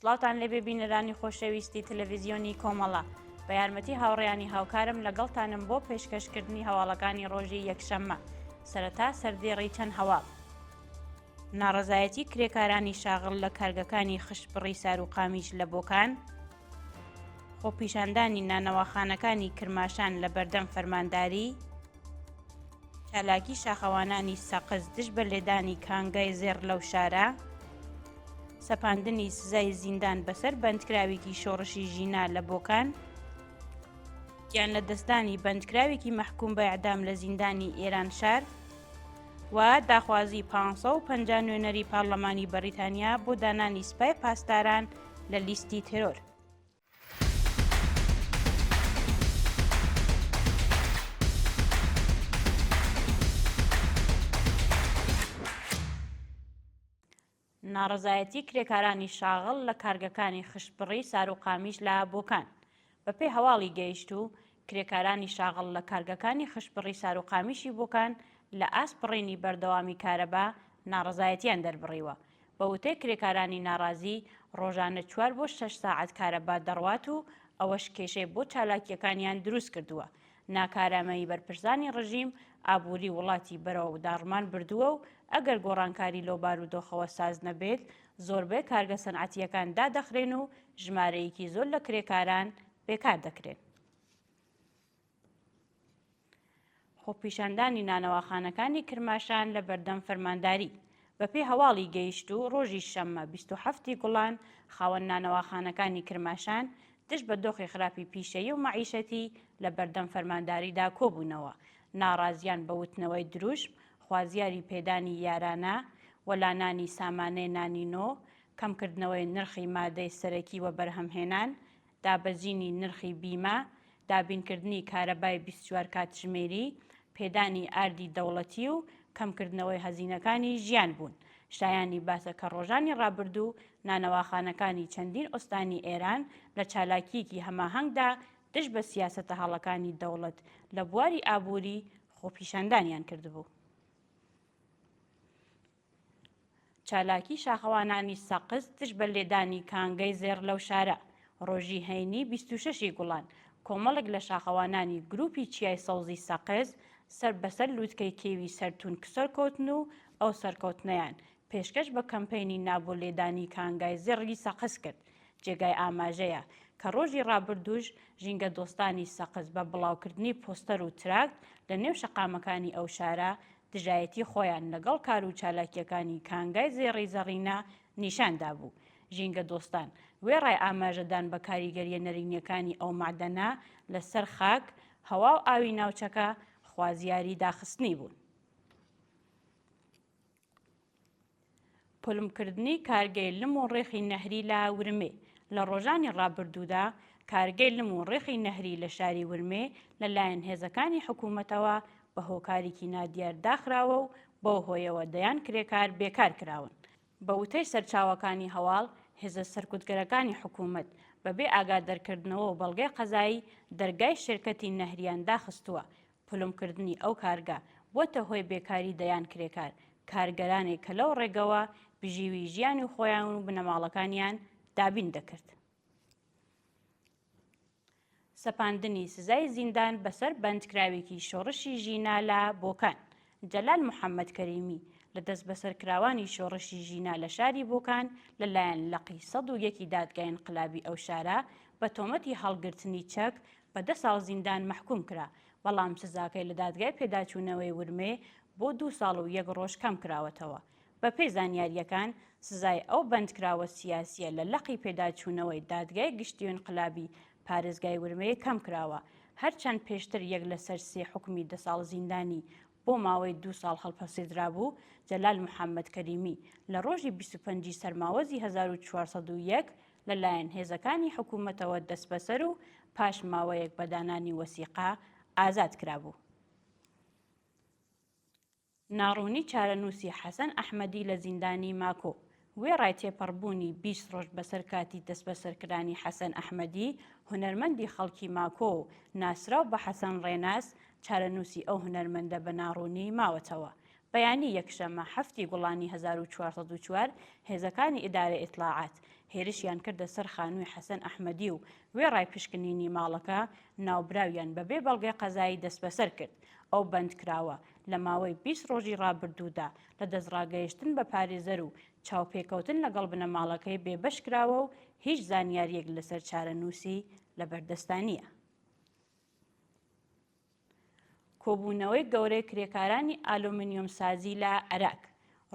سڵاوتان لێبێ بینەرانی خۆشەویستی تەلەڤیزیۆنی کۆمەڵە بە یارمەتی هاوڕێیانی هاوکارم لەگەڵتانم بۆ پێشکەشکردنی هەواڵەکانی ڕۆژی یەکشەممە. سەرەتا سەردێڕی چەند هەواڵ. ناڕەزایەتی کرێکارانی شاغڵ لە کارگەکانی خشتبڕی ساروقامیش لە بۆکان، خۆپیشاندانی نانەواخانەکانی کرماشان لە بەردەم فەرمانداری، چالاکی شاخەوانانی سەقز دژ بە لێدانی کانگای زێڕ لەو شارە، سەپاندنی سزای زیندان بەسەر بەندکراوێکی شۆڕشی ژینا لە بۆکان، گیان لە دەستانی بەندکراوێکی مەحکوم بە ئیعدام لە زیندانی ئێران شار و داخوازی 550 نوێنەری پاڕلەمانی بەریتانیا بۆ دانانی سوپای پاسداران لە لیستی تێرۆر. ناڕەزایەتی کرێکارانی شاغڵ لە کارگەکانی خشتبڕی ساروقامیش لە بۆکان. بەپێی هەواڵی گەیشت و کرێکارانی شاغڵ لە کارگەکانی خشتبڕی ساروقامیشی بۆکان لە ئاسپڕینی بەردەوامی کارەبا ناڕەزایەتیان دەربڕیوە. بە وتەی کرێکارانی ناڕازی ڕۆژانە 4 بۆ 6 ساعەت کارەبا دەڕوات و ئەوەش کێشەی بۆ چالاکیەکانیان دروست کردووە. ناکارامەیی بەرپرسانی ڕژیم ئابووری وڵاتی بەرەوە داڕمان بردووە و ئەگەر گۆڕانکاری لەو بارودۆخەوە ساز نەبێت زۆربەی کارگە سەنعەتیەکان دادەخرێن و ژمارەیەکی زۆر لە کرێکاران بێکار دەکرێن. خۆپیشاندانی نانەواخانەکانی کرماشان لە بەردەم فەرمانداری. بەپێی هەواڵی گەیشت و ڕۆژی شەممە 27 گوڵان خاوەن نانەواخانەکانی کرماشان دژ بە دۆخی خراپی پیشەیی و مەعیشەتی لە بەردەم فەرمانداریدا کۆبوونەوە. ناڕازیان بە وتنەوەی دروشم، خوازیاری پێدانی یارانە، وەلانانی سامانەی نانینۆ، کەمکردنەوەی نرخی مادەی سەرەکی وە بەرهەمهێنان، دابەزینی نرخی بیمە، دابینکردنی کارەبای 24 کاتژمێری، پێدانی ئاردی دەوڵەتی و کەمکردنەوەی هەزینەکانی ژیان بوون. شایانی باسە کە ڕۆژانی ڕابردوو نانەواخانەکانی چەندین ئۆستانی ئێران لە چالاکیەکی هەماهەنگدا دژ بە سیاسەتە هەڵەکانی دەوڵەت لە بواری ئابووری خۆپیشاندانیان کردبوو. چالاکی شاخەوانانی سەقز دژ بە لێدانی کانگەی زێڕ لەو شارە. ڕۆژی هەینی 26 گوڵان کۆمەڵێک لە شاخەوانانی گروپی چیای سەوزی سەقز سەر بەسەر لووتکەی کێوی سەرتون سەرکەوتن و ئەو سەرکەوتنەیان پێشکەش بە کەمپەینی نابۆ لێدانی کانگای زێڕی سەقز کرد. جێگای ئاماژەیە کە ڕۆژی ڕابردووش ژینگە دۆستانی سەقز بە بڵاوکردنی پۆستەر و تراکت لە نێو شەقامەکانی ئەو شارە دژایەتی خۆیان لەگەڵ کار و چالاکیەکانی کانگای زێڕی زەڕینە نیشاندا بوو. ژینگە دۆستان وێڕای ئاماژەدان بە کاریگەریە نەرینیەکانی ئەو مادەنا لەسەر خاک، هەوا و ئاوی ناوچەکە خوازیاری داخستنی بوون. پلمکردنی کارگەی لم و ڕێخی نەهری لە ورمێ. لە ڕۆژانی ڕابردوودا کارگەی لم و ڕێخی نەهری لە شاری ورمێ لەلایەن هێزەکانی حکوومەتەوە بە هۆکارێکی نادیار داخراوە و بەو هۆیەوە دەیان کرێکار بێکار کراون. بە وتەی سەرچاوەکانی هەواڵ هێزە سەرکوتگەرەکانی حکوومەت بەبێ ئاگادەرکردنەوە و بەڵگەی قەزایی دەرگای شرکەتی نەهریان داخستووە. پلمکردنی ئەو کارگە بۆتە هۆی بێکاری دەیان کرێکار کارگەرانێک کە لەو ڕێگەوە بژیوی ژیانی و خۆیان و بنەماڵەکانیان دابین دەکرد. سەپاندنی سزای زیندان بەسەر بەندکراوێکی شۆڕشی ژینا لە بۆکان. جەلال محەممەد کەریمی لە دەست بەسەرکراوانی شۆڕشی ژینا لە شاری بۆکان لەلایەن لەقی 101 دادگای انقلابی ئەو شارە بە تۆمەتی هەڵگرتنی چەک بە 10 ساڵ زیندان مەحکوم کرا، بەڵام سزاکەی لە دادگای پێداچوونەوەی ورمێ بۆ 2 ساڵ و 1 ڕۆژ کەم کراوەتەوە. بەپێی زانیاریەکان سزای ئەو بەندکراوە سیاسیە لە لەقی پێداچوونەوەی دادگای گشتی و انقلابی پارێزگای ورمەیە کەم کراوە، هەرچەند پێشتر 1 لەسەر 3 حکمی 10 ساڵ زیندانی بۆ ماوەی 2 ساڵ هەڵپەسێدرا بوو. جەلال محەممەد کەریمی لە ڕۆژی 25 سەرماوەزی 1401 لەلایەن هێزەکانی حکوومەتەوە دەست بەسەر و پاش ماوەیەک بەدانانی وەسیقا ئازاد کرابوو. ناڕوونی چارەنووسی حەسەن ئەحمەدی لە زیندانی ماکۆ. وێڕای تێپەڕبوونی 20 ڕۆژ بەسەر کاتی دەست بەسەرکردانی حەسەن ئەحمەدی هونەرمەندی خەڵکی ماکۆ و ناسراو بە حەسەن ڕێناس چارەنووسی ئەو هونەرمەندە بە ناڕوونی ماوەتەوە. بەیانی یەکشەممە هەفتی گوڵانی 1404 هێزەکانی ئیدارە ئیطلاعات هێرشیان کردە سەر خانووی حەسەن ئەحمەدی و وێ ڕایپشکنینی ماڵەکە ناوبراویان بەبێ بەڵگەی قەزایی دەست بەسەر کرد. ئەو بەندکراوە لە ماوەی 20 ڕۆژی ڕابردوودا لە دەستڕاگەیشتن بە پارێزەر و چاوپێکەوتن لەگەڵ بنەماڵەکەی بێبەش کراوە و هیچ زانیاریەک لەسەر چارەنووسی لەبەردەستانیە. کۆبوونەوەی گەورەی کرێکارانی ئالومینیۆم سازی لە عێراق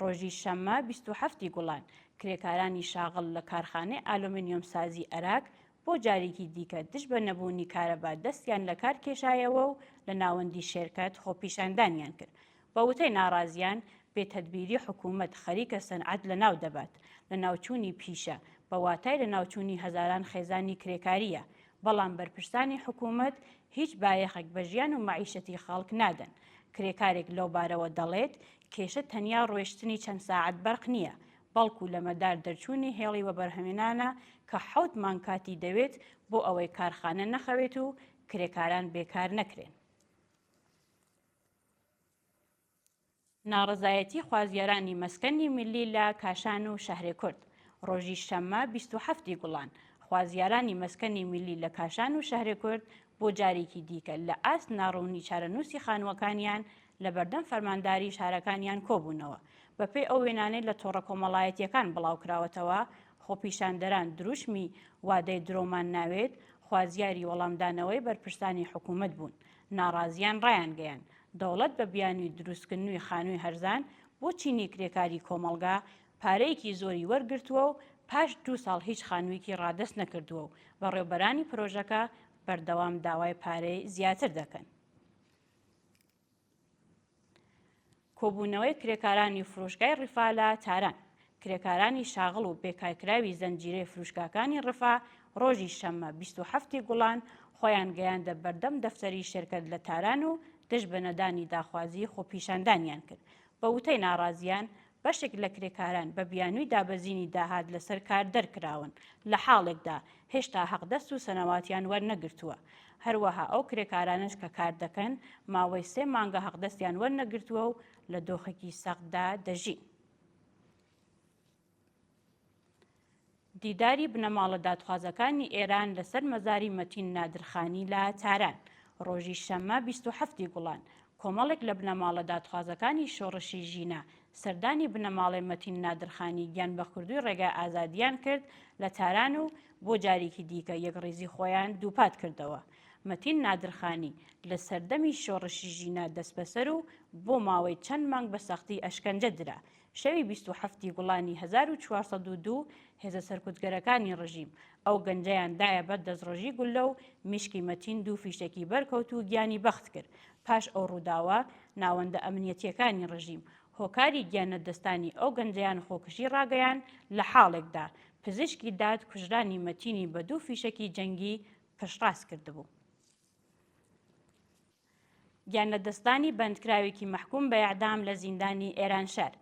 ڕۆژی شەممە 27 گوڵان کرێکارانی شاغڵ لە کارخانەی ئالومینیۆم سازی عێراق بۆ جارێکی دیکە دش بە نەبوونی کارەبا دەستیان لە کار کێشایەوە و لە ناوەندی شێرکەت خۆپیشاندانیان کرد. بە وتەی ناڕازیان بێتەدبیری حکوومەت خەریکە سەنعەت لە ناو دەبات لە ناوچوونی پیشە بە واتای لە ناوچوونی هەزاران خێزانی کرێکاریە، بەڵام بەرپرسانی حکوومەت هیچ بایەخێک بە ژیان و معیشەتی خەڵک نادەن. کرێکارێک لەو بارەوە دەڵێت کێشە تەنیا ڕۆیشتنی چەند ساعت بەرق نییە، بەڵکو لە مەدار دەرچوونی هێڵی وەبەرهەمێنانە کە 7 مانگ کاتی دەوێت بۆ ئەوەی کارخانە نەخەوێت و کرێکاران بێکار نەکرێن. ناڕزایەتی خوازیارانی مەسکەنی میلی لە کاشان و شەهرێ کورد ڕۆژی شەممە 27 گوڵان خوازیارانی مەسکەنی میلی لە کاشان و شەهرێ کورد بۆ جارێکی دیکە لە ئاست ناڕوونی چارەنووسی خانووەکانیان لە بەردەم فەرمانداری شارەکانیان کۆبوونەوە. بەپێی ئەو وێنانەی لە تۆڕە کۆمەڵایەتیەکان بڵاوکراوەتەوە خۆپیشاندەران دروشمی وادەی درۆمان ناوێت خوازیاری وەڵامدانەوەی بەرپرسانی حکوومەت بوون. ناڕازیان ڕایان گەیان دەوڵەت بە بیانووی دروستکردنەوەی خانووی هەرزان بۆ چینی کرێکاری کۆمەڵگا پارەیەکی زۆری وەرگرتووە و پاش 2 ساڵ هیچ خانوویەکی ڕادەست نەکردووە و بەڕێوەبەرانی پرۆژەکە بەردەوام داوای پارەی زیاتر دەکەن. کۆبوونەوەی کرێکارانی فروشگای ڕیفا لە تاران کرێکارانی شاغڵ و بێکارکراوی زەنجیرەی فروشگاکانی ڕفا ڕۆژی شەممە 27 گوڵان خۆیان گەیاندە بەردەم دەفتەری شێرکەت لە تاران و دژ بە نەدانی داخوازی خۆپیشاندانیان کرد. بە وتەی ناڕازیان بەشێک لە کرێکاران بە بیانووی دابەزینی داهات لەسەر کار دەرکراون لە حاڵێکدا هێشتا حەقدەست و سەنەواتیان وەرنەگرتووە. هەروەها ئەو کرێکارانش کە کار دەکەن ماوەی 3 مانگە حەقدەستیان وەرنەگرتووە و لە دۆخێکی سەختدا دەژین. دیداری بنەماڵە دادخوازەکانی ئێران لەسەر مەزاری مەتین نادرخانی لە تاران ڕۆژی شەممە 27 گوڵان کۆمەڵێک لە بنەماڵە دادخوازەکانی شۆڕشی ژینە سەردانی بنەماڵی مەتین نادرخانی گیان بەخوردووی ڕێگای ئازادیان کرد لە تاران و بۆ جارێکی دیکە یەکڕێزی خۆیان دووپات کردەوە. مەتین نادرخانی لە سەردەمی شۆڕشی ژینە دەست بەسەر و بۆ ماوەی چەند مانگ بە سەختی ئەشکەنجە درا. شەوی 27 گوڵانی 1402 هێزە سەرکوتگەرەکانی ڕژیم ئەو گەنجەیان دایە بەر دەستڕۆژی گولە و میشکی مەتین 2 فیشێکی بەرکەوت و گیانی بەخت کرد. پاش ئەو ڕووداوە ناوەندە ئەمنیەتیەکانی ڕژیم هۆکاری گیانە دەستانی ئەو گەنجەیان خۆکشی ڕاگەیان لە حاڵێکدا پزیشکی داد کوژرانی مەتینی بە 2 فیشێکی جەنگی پشتڕاست کردبوو. گیانە دەستانی بەندکراوێکی مەحکوم بە ئیعدام لە زیندانی ئێرانشار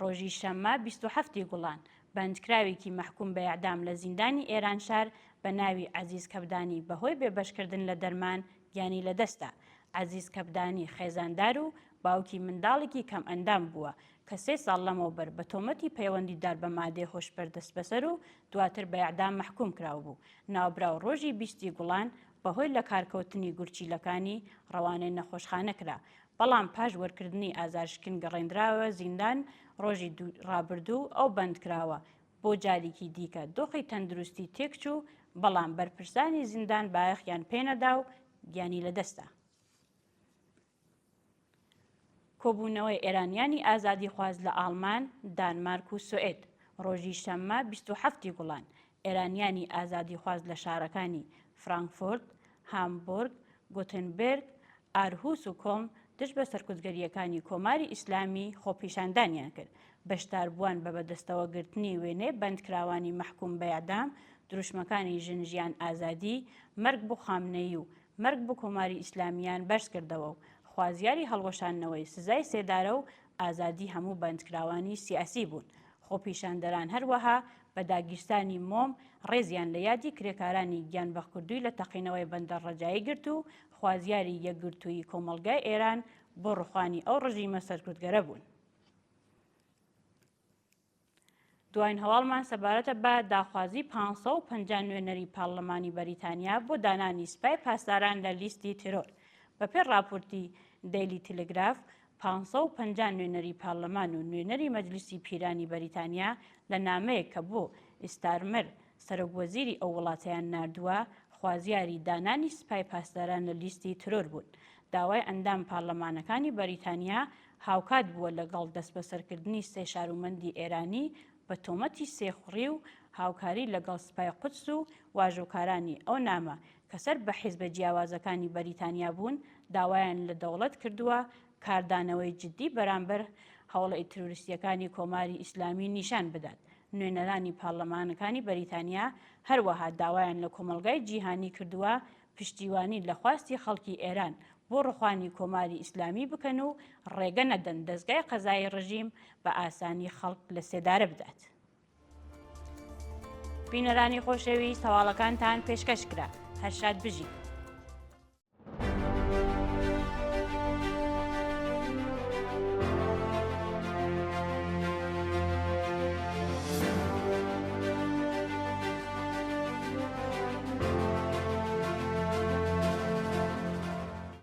ڕۆژی شەممە 27 گوڵان بەندکراوێکی مەحکوم بە ئیعدام لە زیندانی ئێرانشار بە ناوی عەزیز کەبدانی بەهۆی بێبەشکردن لە دەرمان گیانی لەدەستا. عەزیز کەبدانی خێزاندار و باوکی منداڵێکی کەم ئەندام بووە کە 3 ساڵ لەمەوبەر بە تۆمەتی پەیوەندیدار بە مادەی هۆشبەر دەست بەسەر و دواتر بە ئیعدام مەحکوم کراو بوو. ناوبراو ڕۆژی 20 گوڵان بەهۆی لە کارکەوتنی گورچیلەکانی ڕەوانەی نەخۆشخانە کرا، بەڵام پاش وەرکردنی ئازارشکن گەڕێنراوە زیندان. ڕۆژی ڕابردوو ئەو بەندکراوە بۆ جارێکی دیکە دۆخی تەندروستی تێکچوو، بەڵام بەرپرسانی زیندان بایەخیان پێنەدا و گیانی لەدەستا. کۆبوونەوەی ئێرانیانی ئازادی خواز لە ئاڵمان، دانمارک و سوئێد ڕۆژی شەممە 27 گوڵان ئێرانیانی ئازادی خواز لە شارەکانی فرانکفورت، هامبورگ، گۆتنبرگ، ئارهوس و کۆڵن دژ بە سەرکوتگەریەکانی کۆماری ئیسلامی خۆپیشاندانیان کرد. بەشداربووان بە بەدەستەوەگرتنی وێنەی بەندکراوانی مەحکوم بە ئیعدام، دروشمەکانی ژنجیان ئازادی، مەرگ بۆ خامنەیی و مەرگ بۆ کۆماری ئیسلامیان بەرز کردەوە و خوازیاری هەڵوەشاندنەوەی سزای سێدارە و ئازادی هەموو بەندکراوانی سیاسی بوون. خۆپیشاندەران هەروەها بە داگیرستانی مۆم ڕێزیان لە یادی کرێکارانی گیان بەخوردووی لە تەقینەوەی بەندەر ڕەجایی گرت و خوازیاری یەکگرتووی کۆمەڵگای ئێران بۆ ڕوخانی ئەو ڕژیمە سەرکوتگەرە بوون. دوایین هەواڵمان سەبارەتە بە داخوازی 550 نوێنەری پارلەمانی بەریتانیا بۆ دانانی سوپای پاسداران لە لیستی ترۆر. بەپێی راپۆرتی دەیلی تیلگراف 550 نوێنەری پارلەمان و نوێنەری مەجلیسی پیرانی بەریتانیا لە نامەیەک کە بۆ ئیستارمەر سەرۆکوەزیری ئەو وڵاتەیان ناردووە خوازیاری دانانی سوپای پاسداران لە لیستی ترۆر بوون. داوای ئەندام پارلەمانەکانی بەریتانیا هاوکات بووە لەگەڵ دەست بەسەرکردنی سێ شارومەندی ئێرانی بە تۆمەتی سێخوڕی و هاوکاری لەگەڵ سوپای قودس و واژۆکارانی ئەو نامە کە سەر بە حیزبە جیاوازەکانی بەریتانیا بوون داوایان لە دەوڵەت کردووە کاردانەوەی جددی بەرامبەر هەوڵە تروریستیەکانی کۆماری ئیسلامی نیشان بدات. نوێنەرانی پارلەمانەکانی بەریتانیا هەروەها داوایان لە کۆمەلگای جیهانی کردووە پشتیوانی لە خواستی خەڵکی ئێران بۆ ڕوخانی کۆماری ئیسلامی بکەن و ڕێگە نەدەن دەستگای قەزای ڕژیم بە ئاسانی خەڵک لە سێدارە بدات. بینەرانی خۆشەویست هەواڵەکانتان پێشکەش کرا. هەر شاد بژین.